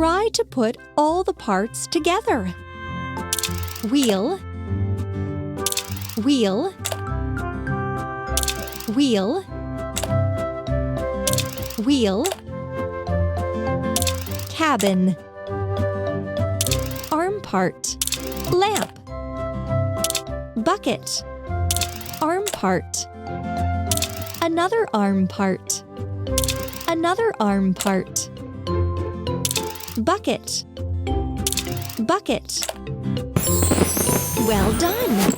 Try to put all the parts together. Wheel, wheel, wheel, wheel, cabin, arm part, lamp, bucket, arm part, another arm part, another arm part, bucket, bucket. Well done!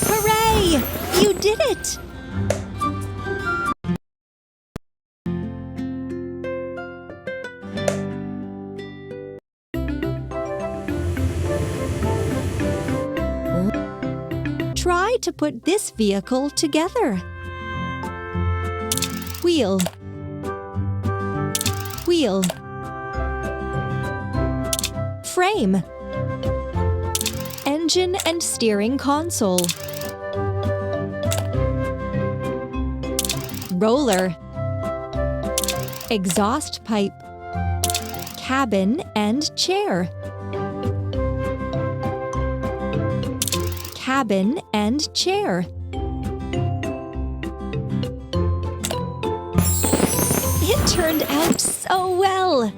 Hooray! You did it! Try to put this vehicle together. Wheel, wheel, frame, engine and steering console, roller, exhaust pipe, cabin and chair, cabin and chair. It turned out so well!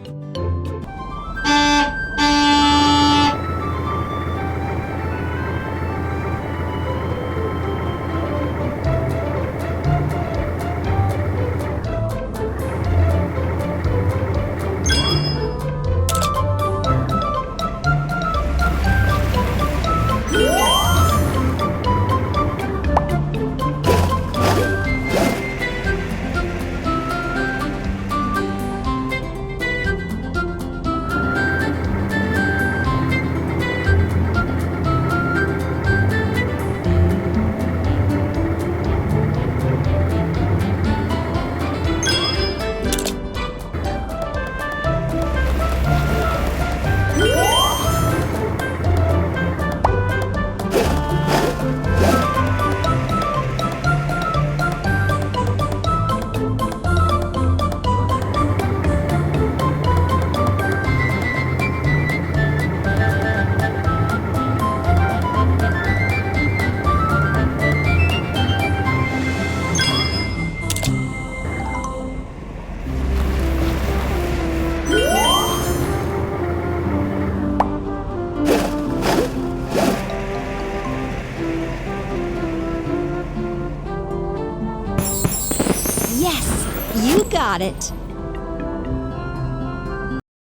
Yes! You got it.